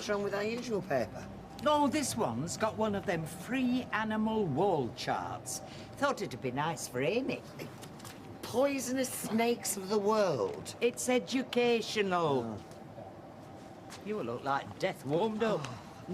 What's wrong with our usual paper? Oh, this one's got one of them free animal wall charts. Thought it'd be nice for Amy. Poisonous snakes of the world. It's educational. You look like death warmed up.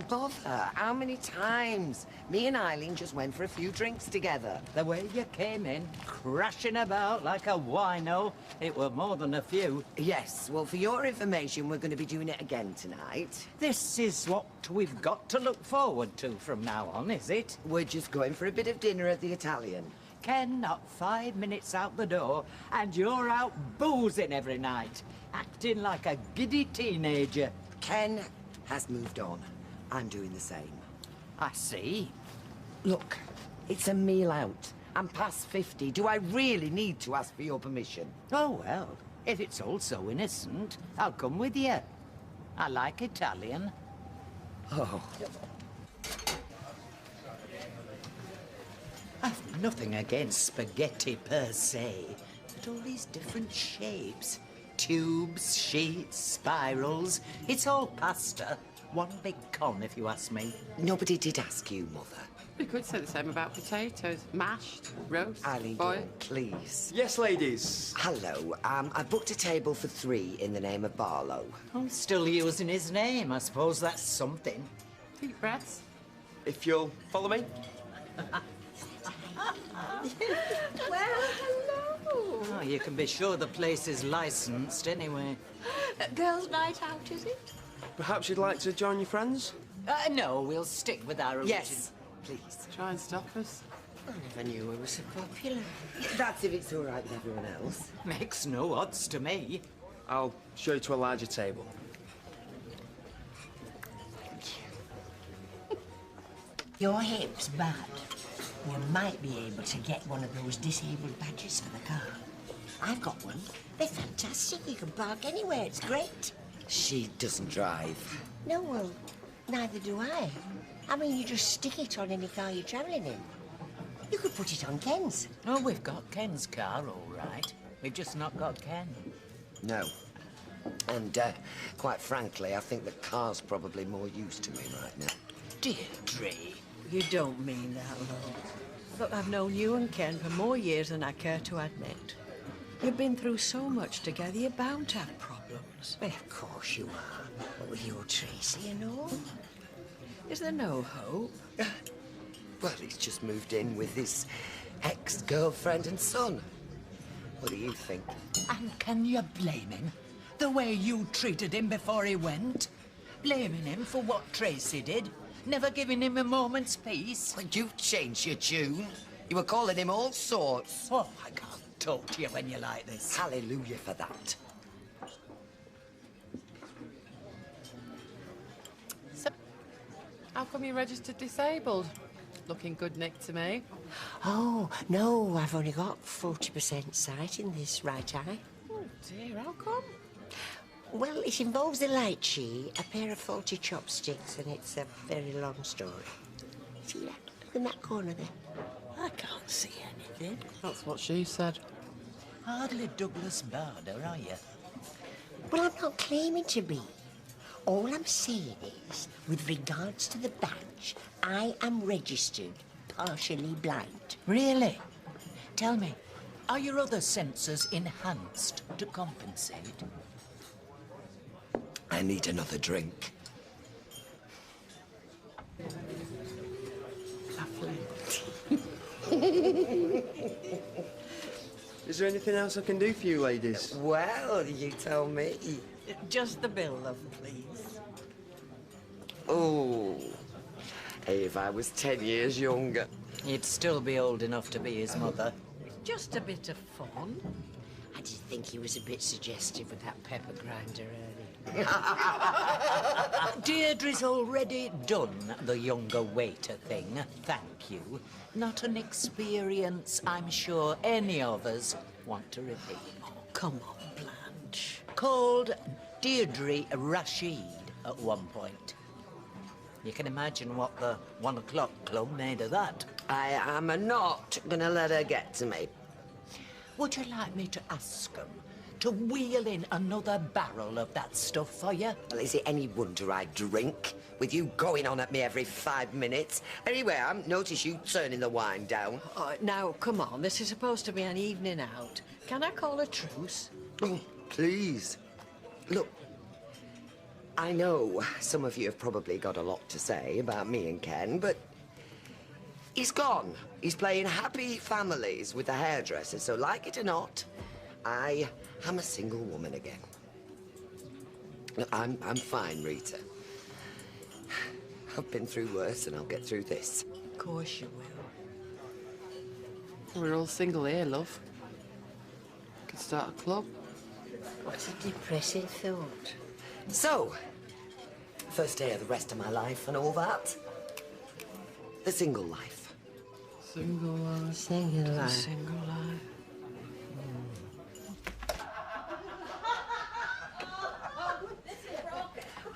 Bother, how many times? Me and Eileen just went for a few drinks together. The way you came in, crashing about like a wino, it were more than a few. Yes, well, for your information, we're going to be doing it again tonight. This is what we've got to look forward to from now on, is it? We're just going for a bit of dinner at the Italian. Ken, not 5 minutes out the door, and you're out boozing every night, acting like a giddy teenager. Ken has moved on. I'm doing the same. I see. Look, it's a meal out. I'm past 50. Do I really need to ask for your permission? Oh, well, if it's all so innocent, I'll come with you. I like Italian. Oh. I've nothing against spaghetti per se, but all these different shapes. Tubes, sheets, spirals. It's all pasta. One big con, if you ask me. Nobody did ask you, Mother. We could say the same about potatoes. Mashed, roast, Eileen, boiled. please. Yes, ladies. Hello. I've booked a table for 3 in the name of Barlow. I'm still using his name. I suppose that's something. Deep breaths. If you'll follow me. Well, hello. Oh, you can be sure the place is licensed anyway. Girls' night out, is it? Perhaps you'd like to join your friends? No, we'll stick with our original. Yes, please. Try and stop us. I never knew we were so popular. That's if it's all right with everyone else. Makes no odds to me. I'll show you to a larger table. Your hip's bad. You might be able to get one of those disabled badges for the car. I've got one. They're fantastic. You can park anywhere. It's great. She doesn't drive. No, well, neither do I. I mean, you just stick it on any car you're travelling in. You could put it on Ken's. Oh, we've got Ken's car, all right. We've just not got Ken. No. And, quite frankly, I think the car's probably more use to me right now. Deirdre. You don't mean that, love. Look, I've known you and Ken for more years than I care to admit. You've been through so much together, you're bound to have problems. Well, of course you are. What with your Tracy and all. Is there no hope? Well, he's just moved in with his ex-girlfriend and son. What do you think? And can you blame him? The way you treated him before he went? Blaming him for what Tracy did? Never giving him a moment's peace? Well, you've changed your tune. You were calling him all sorts. Oh, I can't talk to you when you're like this. Hallelujah for that. So, how come you registered disabled? Looking good, Nick, to me. Oh, no, I've only got 40% sight in this right eye. Oh, dear, how come? Well, it involves a light sheet, a pair of faulty chopsticks, and it's a very long story. See that? Look in that corner there. I can't see anything. That's what she said. Hardly Douglas Bader, are you? Well, I'm not claiming to be. All I'm saying is, with regards to the badge, I am registered partially blind. Really? Tell me, are your other senses enhanced to compensate? I need another drink. Is there anything else I can do for you, ladies? Well, you tell me. Just the bill, love, please. Oh, if I was 10 years younger. You'd still be old enough to be his mother. Just a bit of fun. I did think he was a bit suggestive with that pepper grinder earlier. Deirdre's already done the younger waiter thing, thank you. Not an experience I'm sure any of us want to repeat. Oh, come on, Blanche. Called Deirdre Rashid at one point. You can imagine what the 1 o'clock club made of that. I am not gonna let her get to me. Would you like me to ask them to wheel in another barrel of that stuff for you. Well, is it any wonder I drink? With you going on at me every 5 minutes. Anyway, I haven't noticed you turning the wine down. Oh, now, come on. This is supposed to be an evening out. Can I call a truce? Oh, please. Look, I know some of you have probably got a lot to say about me and Ken, but he's gone. He's playing happy families with the hairdresser, so like it or not, I am a single woman again. Look, I'm fine, Rita. I've been through worse and I'll get through this. Of course you will. We're all single here, love. Could start a club. What a depressing thought. So, first day of the rest of my life and all that. The single life. Single life. Single life. Single life.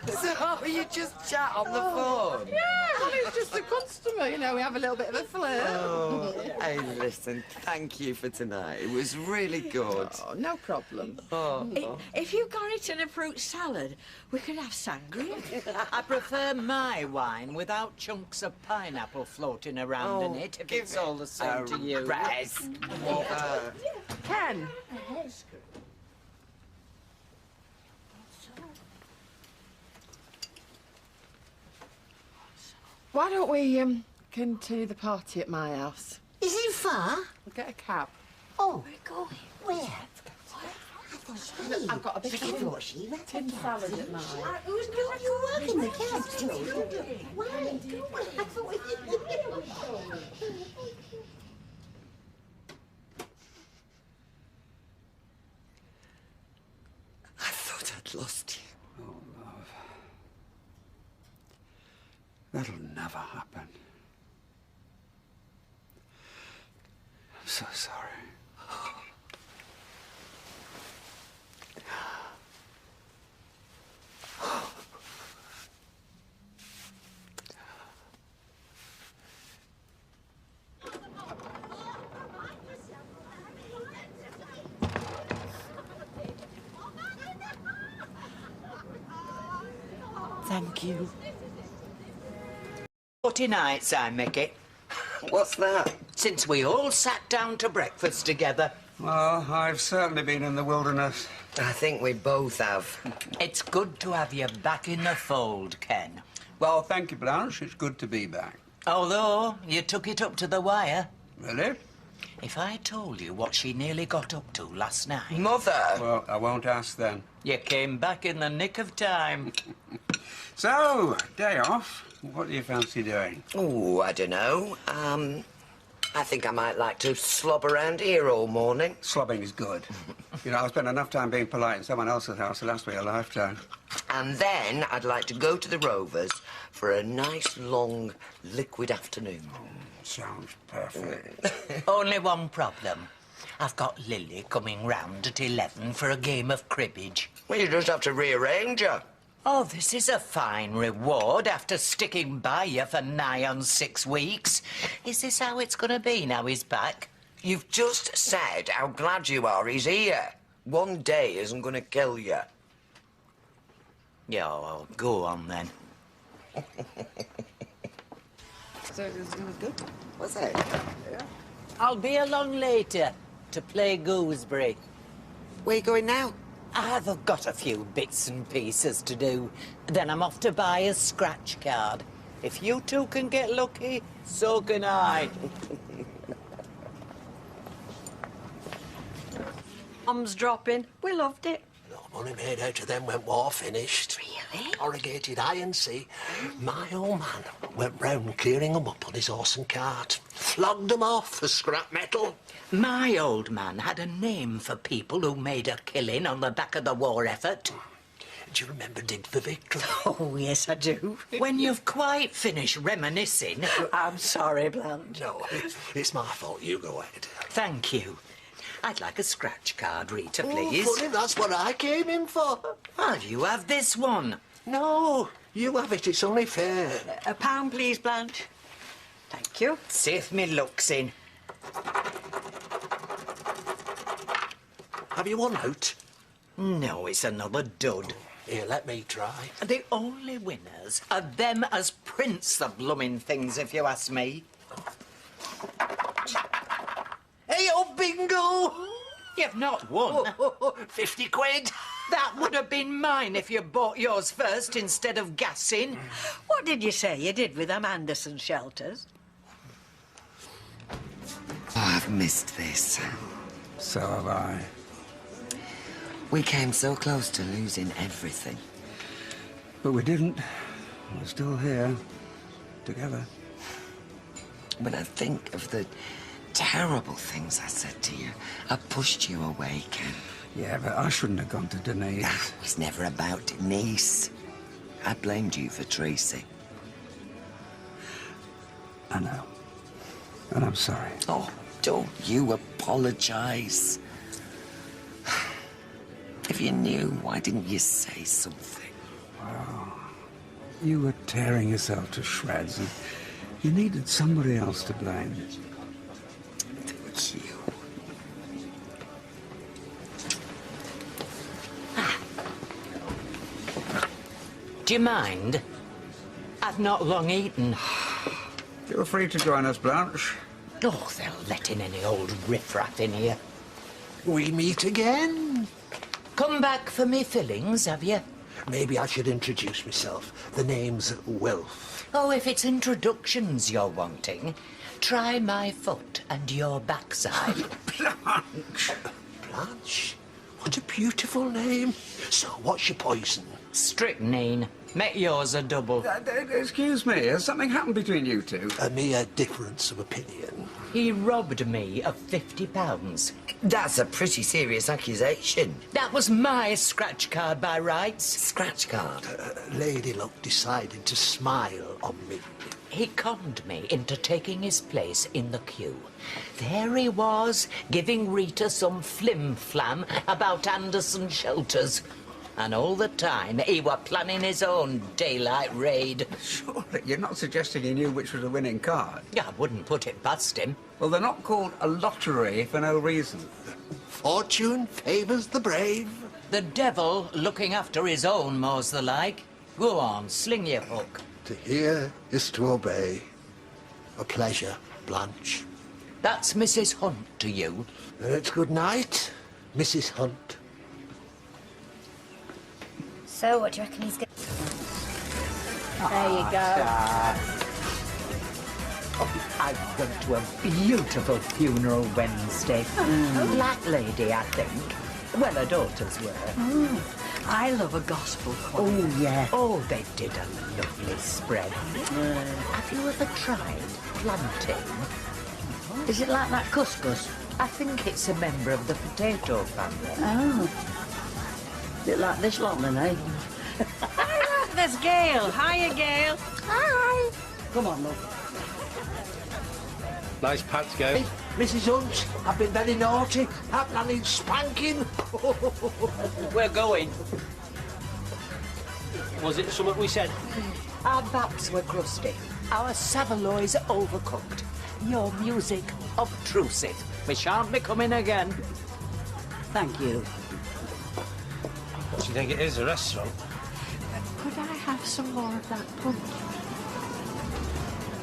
So, you just chat on the phone? Yeah, well, it's just a customer, you know, we have a little bit of a flirt. Oh, hey, listen, thank you for tonight. It was really good. Oh, no problem. If you got it in a fruit salad, we could have sangria. I prefer my wine without chunks of pineapple floating around in it, if it's all the same to you. Rest. Ken, why don't we continue the party at my house? Is it far? We'll get a cab. Oh, we're going. Where? I've got a big I thought she went tin salad at mine. Who's doing your work in the cab, too? Why? I thought I thought I'd lost you. Oh, love. That'll never happen. I'm so sorry. Thank you. 40 nights, I make it, What's that? since we all sat down to breakfast together. Well, I've certainly been in the wilderness. I think we both have. It's good to have you back in the fold, Ken. Well, thank you, Blanche. It's good to be back. Although you took it up to the wire. Really? If I told you what she nearly got up to last night, Mother! Well, I won't ask then. you came back in the nick of time. So, day off. What do you fancy doing? Oh, I don't know. I think I might like to slob around here all morning. Slobbing is good. You know, I've spent enough time being polite in someone else's house to last me a lifetime. And then I'd like to go to the Rovers for a nice, long, liquid afternoon. Sounds perfect. Only one problem. I've got Lily coming round at 11 for a game of cribbage. Well, you just have to rearrange her. Oh, this is a fine reward after sticking by you for nigh on 6 weeks. Is this how it's going to be now he's back? You've just said how glad you are he's here. One day isn't going to kill you. Yeah, well, go on then. What's that? I'll be along later to play gooseberry. Where you going now? I've got a few bits and pieces to do. Then I'm off to buy a scratch card. If you two can get lucky, so can I. Bombs dropping. We loved it. Money made out of them when war finished. Really? Corrugated iron, see? My old man went round clearing them up on his horse and cart. Flogged them off for scrap metal. My old man had a name for people who made a killing on the back of the war effort. Do you remember Dig for Victory? Oh, yes, I do. When you've quite finished reminiscing... I'm sorry, Blanche. No, it's my fault. You go ahead. Thank you. I'd like a scratch card, Rita, please. Oh, funny, that's what I came in for. Well, you have this one. No, you have it. It's only fair. £1, please, Blanche. Thank you. Save me looks in. Have you one out? No, it's another dud. Here, let me try. The only winners are them as prints the blooming things, if you ask me. Hey, oh, bingo! You've not won. 50 quid. That would have been mine if you bought yours first instead of gassing. What did you say you did with them Anderson shelters? Oh, I've missed this. So have I. We came so close to losing everything. But we didn't. We're still here. Together. When I think of the terrible things I said to you, I pushed you away, Ken. Yeah, but I shouldn't have gone to Denise. It was never about Denise. I blamed you for Tracy. I know. And I'm sorry. Oh, don't you apologize. If you knew, why didn't you say something? Well, you were tearing yourself to shreds and you needed somebody else to blame. It was you. Do you mind? I've not long eaten. Feel free to join us, Blanche. Oh, they're letting any old riffraff in here. We meet again. Come back for me fillings, have you? Maybe I should introduce myself. The name's Wilf. Oh, if it's introductions you're wanting, try my foot and your backside. Blanche. Blanche? What a beautiful name. So, what's your poison? Strychnine. Make yours a double. Excuse me, has something happened between you two? A mere difference of opinion. He robbed me of £50. That's a pretty serious accusation. That was my scratch card by rights. Scratch card. Lady Luck decided to smile on me. He conned me into taking his place in the queue. There he was, giving Rita some flim-flam about Anderson shelters. And all the time, he were planning his own daylight raid. Surely you're not suggesting he knew which was a winning card? I wouldn't put it past him. Well, they're not called a lottery for no reason. Fortune favours the brave. The devil looking after his own, more's the like. Go on, sling your hook. To hear is to obey. A pleasure, Blanche. That's Mrs. Hunt to you. It's good night, Mrs. Hunt. So, what do you reckon he's going to... There you go. I've gone to a beautiful funeral Wednesday. Black lady, I think. Well, her daughters were. I love a gospel choir. Oh, yeah. Oh, they did a lovely spread. Have you ever tried plantain? Is it like that couscous? I think it's a member of the potato family. Oh. Bit like this lot then, eh? There's Gail. Hiya, Gail. Hi. Come on, look. Nice patch, Gail. Hey, Mrs. Hunt, I've been very naughty. I'm planning spanking. We're going. Was it something we said? Our baps were crusty. Our saveloys overcooked. Your music obtrusive. We shan't be coming again. Thank you. Do you think it is a restaurant? Could I have some more of that punch?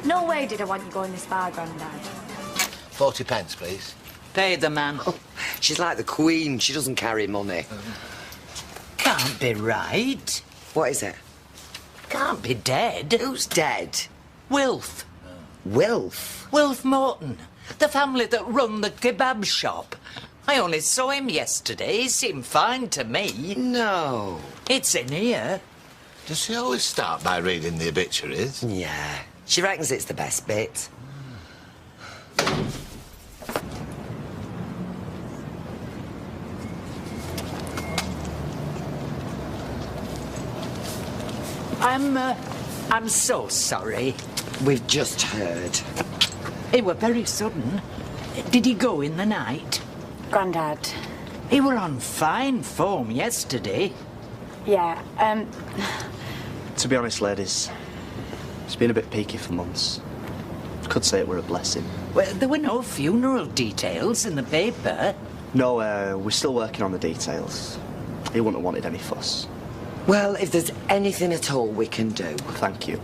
No way did I want you going this far, Grandad. 40 pence, please. Pay the man. Oh, she's like the Queen. She doesn't carry money. Can't be right. What is it? Can't be dead. Who's dead? Wilf. Wilf? Wilf Morton. The family that run the kebab shop. I only saw him yesterday. He seemed fine to me. No. It's in here. Does she always start by reading the obituaries? Yeah. She reckons it's the best bit. I'm so sorry. We've just heard. It were very sudden. Did he go in the night? Grandad. He were on fine form yesterday. Yeah, To be honest, ladies, it's been a bit peaky for months. Could say it were a blessing. Well, there were no funeral details in the paper. No, we're still working on the details. He wouldn't have wanted any fuss. Well, if there's anything at all we can do. Thank you.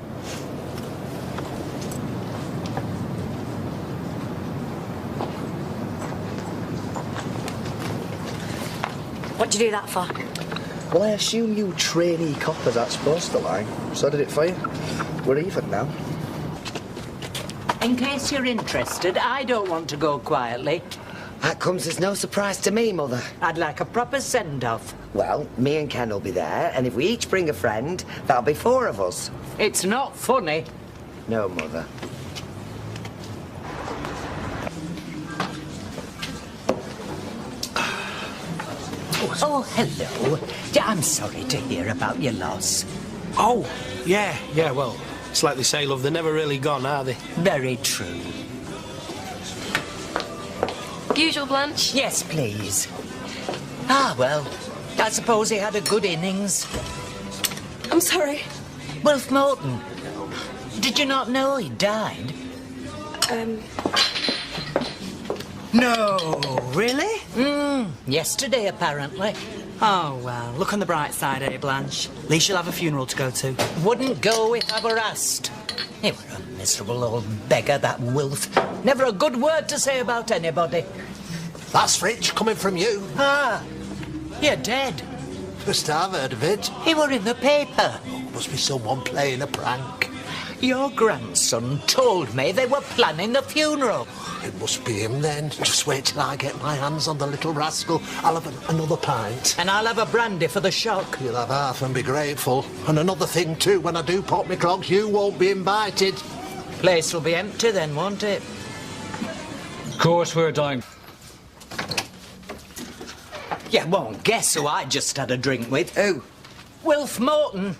What'd you do that for? Well, I assume you trainee coppers aren't supposed to lie. So did it for you. We're even now. In case you're interested, I don't want to go quietly. That comes as no surprise to me, Mother. I'd like a proper send-off. Well, me and Ken will be there, and if we each bring a friend, that'll be 4 of us. It's not funny. No, Mother. Oh, hello. I'm sorry to hear about your loss. Oh, yeah, well, it's like they say, love, they're never really gone, are they? Very true. Usual, Blanche? Yes, please. Ah, well, I suppose he had a good innings. I'm sorry. Wilf Morton. Did you not know he died? No, really? Yesterday, apparently. Oh, well, look on the bright side, eh, Blanche? At least you'll have a funeral to go to. Wouldn't go if I were asked. He were a miserable old beggar, that Wilf. Never a good word to say about anybody. That's rich coming from you. Ah, you're dead. First I've heard of it. He were in the paper. Must be someone playing a prank. Your grandson told me they were planning the funeral. It must be him then. Just wait till I get my hands on the little rascal. I'll have another pint. And I'll have a brandy for the shock. You'll have half and be grateful. And another thing too, when I do pop my clogs, you won't be invited. Place will be empty then, won't it? Of course we're dying. You won't guess who I just had a drink with. Who? Wilf Morton.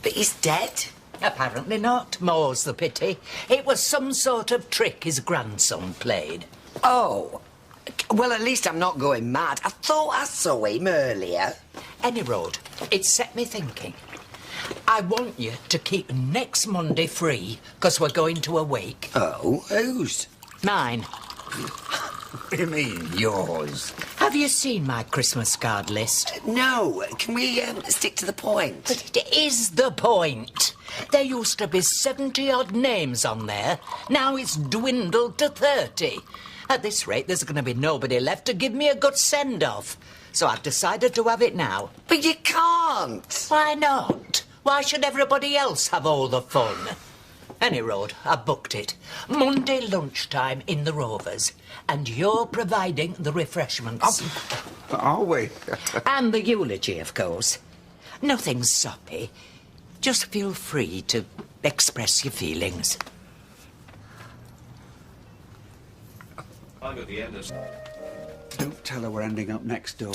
But he's dead? Apparently not, more's the pity. It was some sort of trick his grandson played. Oh. Well, at least I'm not going mad. I thought I saw him earlier. Any road, it set me thinking. I want you to keep next Monday free, because we're going to a wake. Oh, whose? Mine. What do you mean, yours? Have you seen my Christmas card list? No. Can we stick to the point? But it is the point. There used to be 70-odd names on there. Now it's dwindled to 30. At this rate, there's going to be nobody left to give me a good send-off. So I've decided to have it now. But you can't. Why not? Why should everybody else have all the fun? Any road, I booked it. Monday lunchtime in the Rovers. And you're providing the refreshments. Oh, are we? And the eulogy, of course. Nothing soppy. Just feel free to express your feelings. I'm at the end of... Don't tell her we're ending up next door.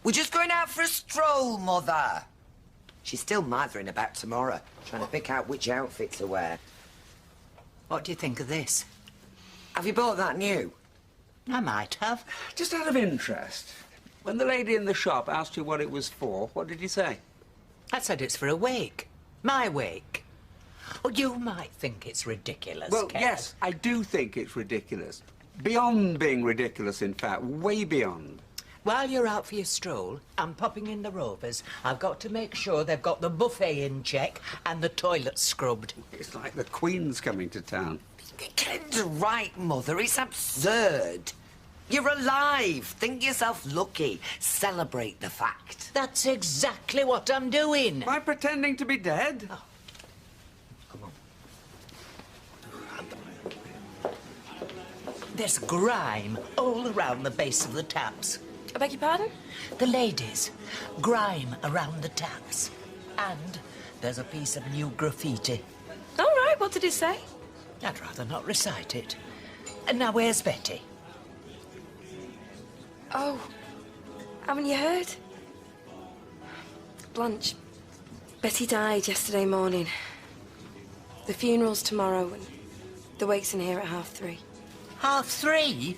We're just going out for a stroll, Mother. She's still mothering about tomorrow, trying to pick out which outfit to wear. What do you think of this? Have you bought that new? I might have. Just out of interest, when the lady in the shop asked you what it was for, what did you say? I said it's for a wake. My wake. Oh, you might think it's ridiculous, Well, Ken. yes, I do think it's ridiculous. Beyond being ridiculous, in fact, way beyond. While you're out for your stroll, I'm popping in the Rovers. I've got to make sure they've got the buffet in check and the toilet scrubbed. It's like the Queen's coming to town. Ken's right, Mother. It's absurd. You're alive. Think yourself lucky. Celebrate the fact. That's exactly what I'm doing. By pretending to be dead? Oh. There's grime all around the base of the taps. I beg your pardon? The ladies. Grime around the taps. And there's a piece of new graffiti. All right, what did it say? I'd rather not recite it. And now where's Betty? Oh, haven't you heard? Blanche, Betty died yesterday morning. The funeral's tomorrow and the wake's in here at 3:30. 3:30?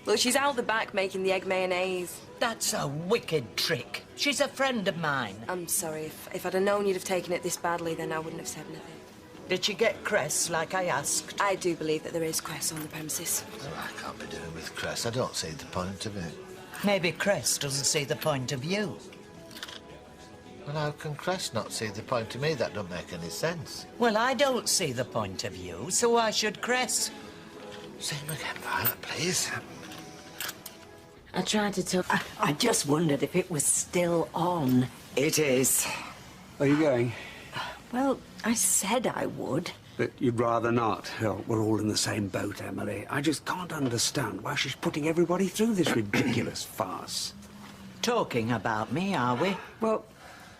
Look, she's out the back making the egg mayonnaise. That's a wicked trick. She's a friend of mine. I'm sorry. If I'd have known you'd have taken it this badly, then I wouldn't have said anything. Did she get cress like I asked? I do believe that there is cress on the premises. Oh, I can't be doing with cress. I don't see the point of it. Maybe cress doesn't see the point of you. Well, how can cress not see the point of me? That don't make any sense. Well, I don't see the point of you, so why should cress? Say him again, Violet, please. I tried to tell... I just wondered if it was still on. It is. Are you going? Well, I said I would. But you'd rather not. Oh, we're all in the same boat, Emily. I just can't understand why she's putting everybody through this ridiculous farce. Talking about me, are we? Well,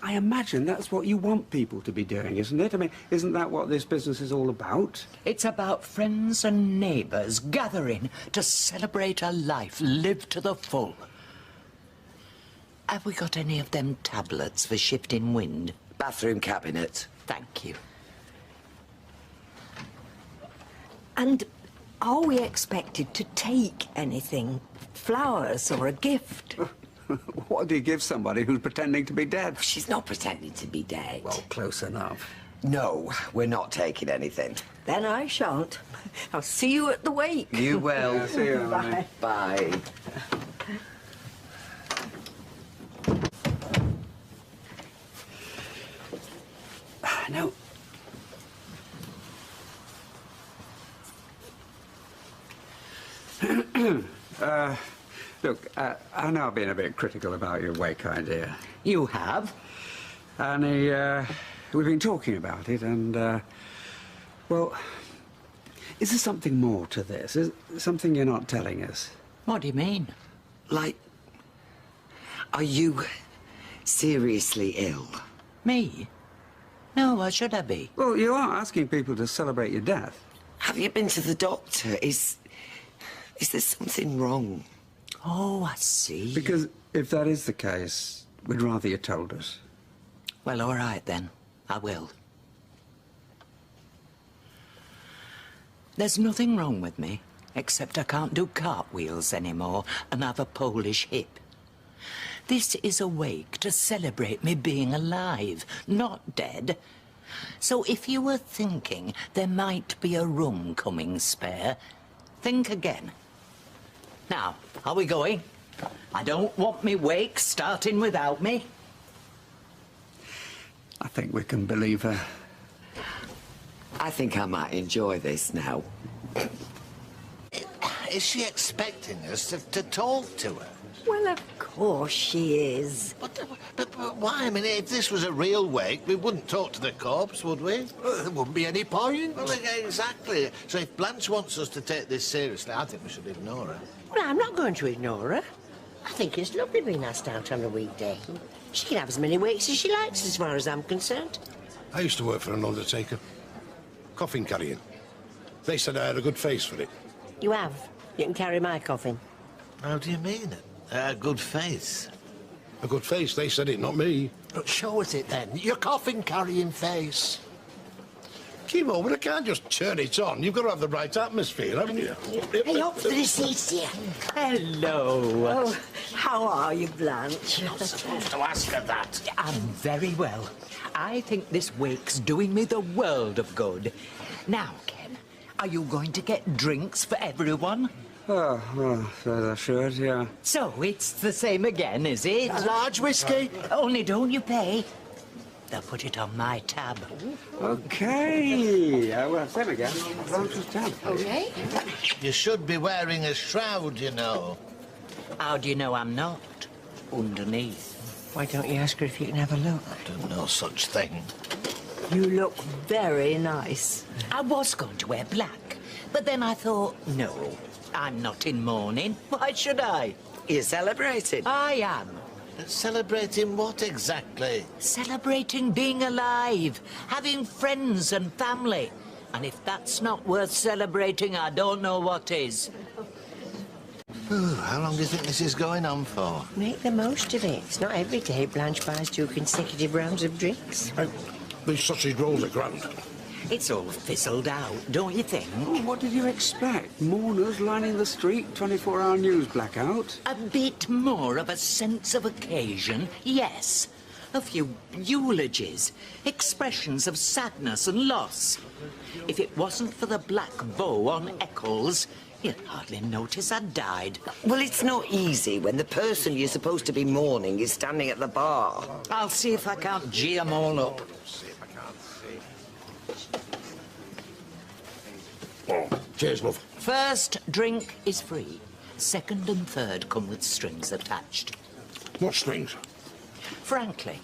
I imagine that's what you want people to be doing, isn't it? I mean, isn't that what this business is all about? It's about friends and neighbours gathering to celebrate a life lived to the full. Have we got any of them tablets for shifting wind? Bathroom cabinet. Thank you. And are we expected to take anything? Flowers or a gift? What do you give somebody who's pretending to be dead? She's not pretending to be dead. Well, close enough. No, we're not taking anything. Then I shan't. I'll see you at the wake. You will. Yeah, see you, Emily. Bye. No. Look, I know I've been a bit critical about your wake idea. You have? Annie, we've been talking about it, and, well, is there something more to this? Is there something you're not telling us? What do you mean? Like, are you seriously ill? Me? No, why should I be? Well, you are asking people to celebrate your death. Have you been to the doctor? Is there something wrong? Oh, I see. Because if that is the case, we'd rather you told us. Well, all right, then. I will. There's nothing wrong with me, except I can't do cartwheels anymore and have a Polish hip. This is a wake to celebrate me being alive, not dead. So if you were thinking there might be a room coming spare, think again. Now, are we going? I don't want me wake starting without me. I think we can believe her. I think I might enjoy this now. Is she expecting us to talk to her? Well, of course she is. But why? I mean, if this was a real wake, we wouldn't talk to the corpse, would we? Well, there wouldn't be any point. Well, exactly. So if Blanche wants us to take this seriously, I think we should ignore her. Well, I'm not going to ignore her. I think it's lovely being asked out on a weekday. She can have as many wakes as she likes, as far as I'm concerned. I used to work for an undertaker. Coffin carrying. They said I had a good face for it. You have. You can carry my coffin. How do you mean it? A good face? A good face, they said it, not me. But show us it then. Your coffin-carrying face. Kimo, but I can't just turn it on. You've got to have the right atmosphere, haven't you? Hey, up for the seats, dear. Hello. Oh, how are you, Blanche? You're not supposed to ask her that. I'm very well. I think this wake's doing me the world of good. Now, Ken, are you going to get drinks for everyone? Oh, well, so I should, yeah. So it's the same again, is it? A large whiskey? Only don't you pay? They'll put it on my tab. Okay. Well, same again. Blanche's tab. Okay. You should be wearing a shroud, you know. How do you know I'm not? Underneath. Why don't you ask her if you can have a look? I do no such thing. You look very nice. I was going to wear black, but then I thought, no, I'm not in mourning. Why should I? You're celebrating. I am. Celebrating what exactly? Celebrating being alive, having friends and family. And if that's not worth celebrating, I don't know what is. How long do you think this is going on for? Make the most of it. It's not every day Blanche buys 2 consecutive rounds of drinks. These sausage rolls are grand. It's all fizzled out, don't you think? Oh, what did you expect? Mourners lining the street, 24-hour news blackout? A bit more of a sense of occasion, yes. A few eulogies, expressions of sadness and loss. If it wasn't for the black bow on Eccles, you'd hardly notice I'd died. Well, it's not easy when the person you're supposed to be mourning is standing at the bar. I'll see if I can't gee 'em all up. Oh, cheers, love. First drink is free. Second and third come with strings attached. What strings? Frankly,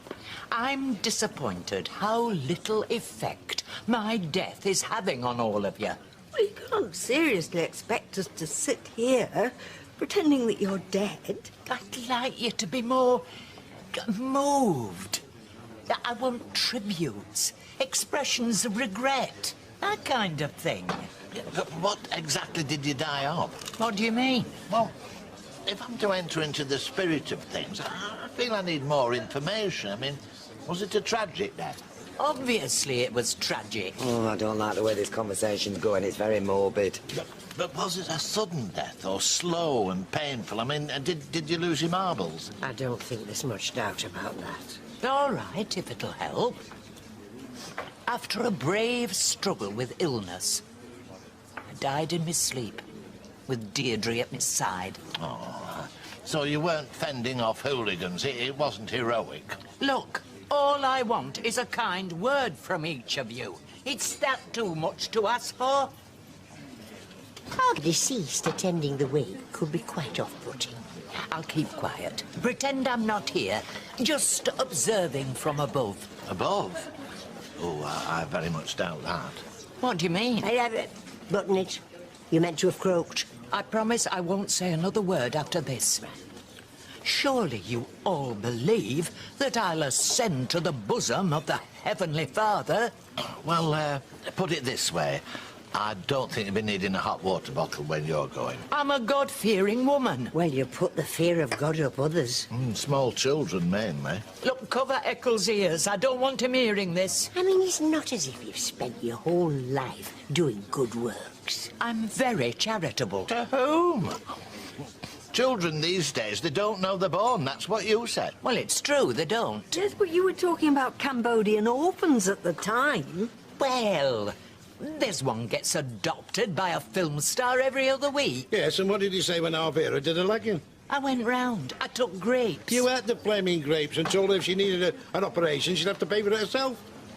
I'm disappointed how little effect my death is having on all of you. Well, you can't seriously expect us to sit here pretending that you're dead. I'd like you to be more moved. I want tributes, expressions of regret, that kind of thing. What exactly did you die of? What do you mean? Well, if I'm to enter into the spirit of things, I feel I need more information. I mean, was it a tragic death? Obviously it was tragic. Oh, I don't like the way this conversation's going. It's very morbid. But was it a sudden death or slow and painful? I mean, did you lose your marbles? I don't think there's much doubt about that. All right, if it'll help. After a brave struggle with illness, I died in my sleep, with Deirdre at my side. Oh, so you weren't fending off hooligans. It wasn't heroic. Look, all I want is a kind word from each of you. It's that too much to ask for? Our deceased attending the wake could be quite off-putting. I'll keep quiet. Pretend I'm not here, just observing from above. Above? Oh, I very much doubt that. What do you mean? I have it. Button it. You meant to have croaked. I promise I won't say another word after this. Surely you all believe that I'll ascend to the bosom of the Heavenly Father? Well, put it this way. I don't think you'll be needing a hot water bottle when you're going. I'm a God-fearing woman. Well, you put the fear of God up others. Small children, mainly. Look, cover Eccles' ears. I don't want him hearing this. I mean, it's not as if you've spent your whole life doing good works. I'm very charitable. To whom? Children these days, they don't know they're born. That's what you said. Well, it's true, they don't. Yes, but you were talking about Cambodian orphans at the time. Well, there's one gets adopted by a film star every other week. Yes, and what did he say when our Vera did a legging? I went round. I took grapes. You ate the flaming grapes and told her if she needed an operation, she'd have to pay for it herself.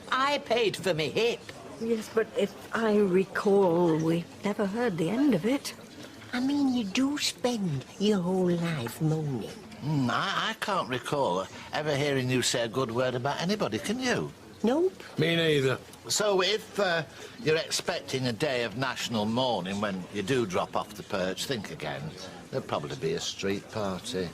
I paid for me hip. Yes, but if I recall, we never heard the end of it. I mean, you do spend your whole life moaning. I can't recall ever hearing you say a good word about anybody, can you? Nope. Me neither. So if you're expecting a day of national mourning when you do drop off the perch, think again. There'll probably be a street party.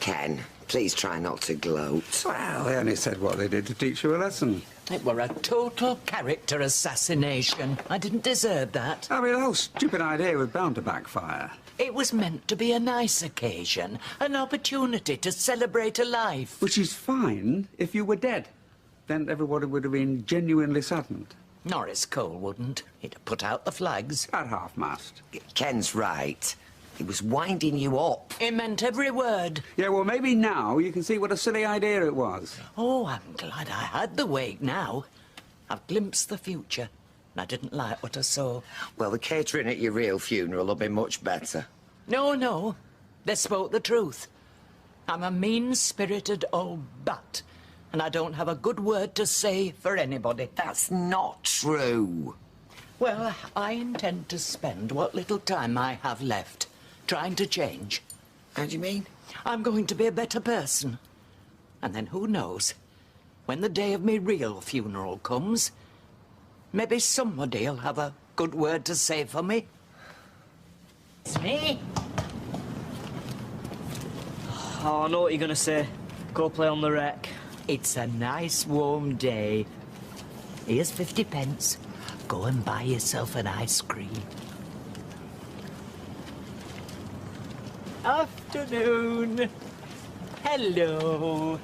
Ken, please try not to gloat. Well, they only said what they did to teach you a lesson. It were a total character assassination. I didn't deserve that. I mean, the whole stupid idea was bound to backfire. It was meant to be a nice occasion, an opportunity to celebrate a life. Which is fine if you were dead. Then everybody would have been genuinely saddened. Norris Cole wouldn't. He'd have put out the flags. At half-mast. Ken's right. He was winding you up. He meant every word. Yeah, well, maybe now you can see what a silly idea it was. Oh, I'm glad I had the wake now. I've glimpsed the future, and I didn't like what I saw. Well, the catering at your real funeral will be much better. No. They spoke the truth. I'm a mean-spirited old bat, and I don't have a good word to say for anybody. That's not true. Well, I intend to spend what little time I have left trying to change. How do you mean? I'm going to be a better person. And then who knows, when the day of me real funeral comes, maybe somebody'll have a good word to say for me. It's me. Oh, I know what you're gonna say. Go play on the wreck. It's a nice warm day. Here's 50 pence. Go and buy yourself an ice cream. Afternoon. Hello.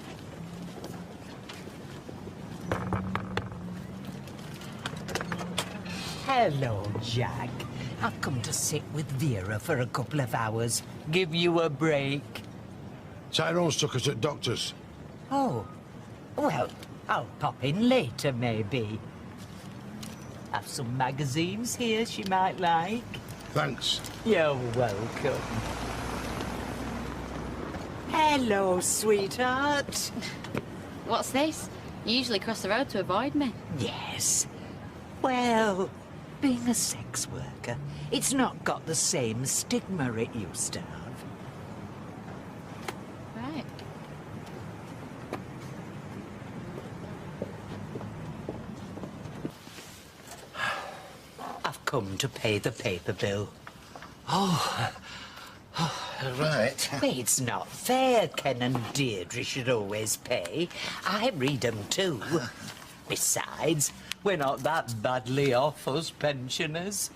Hello, Jack. I've come to sit with Vera for a couple of hours. Give you a break. Tyrone's took us at doctor's. Oh, well, I'll pop in later, maybe. Have some magazines here she might like. Thanks. You're welcome. Hello, sweetheart. What's this? You usually cross the road to avoid me. Yes. Well, being a sex worker, it's not got the same stigma it used to have. Right. I've come to pay the paper bill. Oh, right. It's not fair Ken and Deirdre should always pay. I read them too. Besides, we're not that badly off, us pensioners.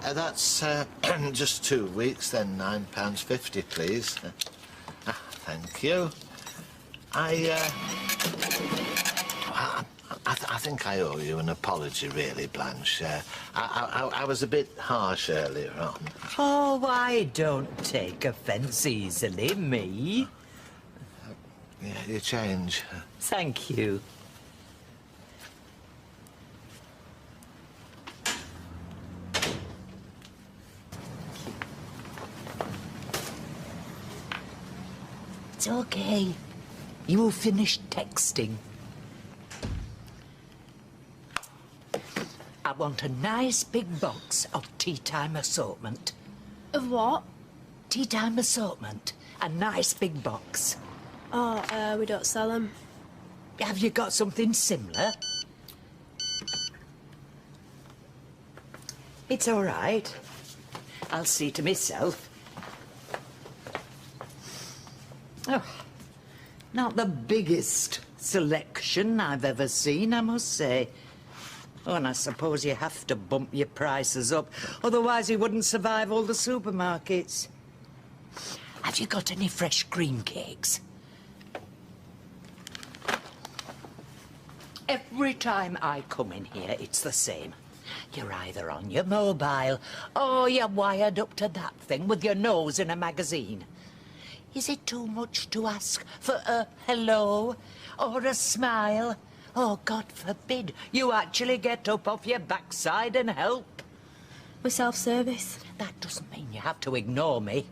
That's just 2 weeks, then £9.50, please. Thank you. I think I owe you an apology, really, Blanche. I was a bit harsh earlier on. Oh, I don't take offence easily, me. Yeah, you change. Thank you. It's okay. You finished texting. I want a nice big box of tea time assortment. Of what? Tea time assortment. A nice big box. Oh, we don't sell them. Have you got something similar? It's all right. I'll see to myself. Oh, not the biggest selection I've ever seen, I must say. Oh, and I suppose you have to bump your prices up, otherwise you wouldn't survive all the supermarkets. Have you got any fresh cream cakes? Every time I come in here, it's the same. You're either on your mobile, or you're wired up to that thing with your nose in a magazine. Is it too much to ask for a hello or a smile? Oh, God forbid you actually get up off your backside and help. We're self-service. That doesn't mean you have to ignore me.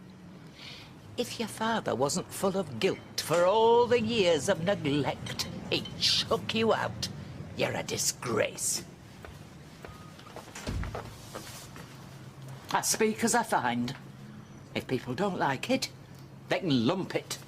If your father wasn't full of guilt for all the years of neglect, he'd chuck you out. You're a disgrace. I speak as I find. If people don't like it, they can lump it.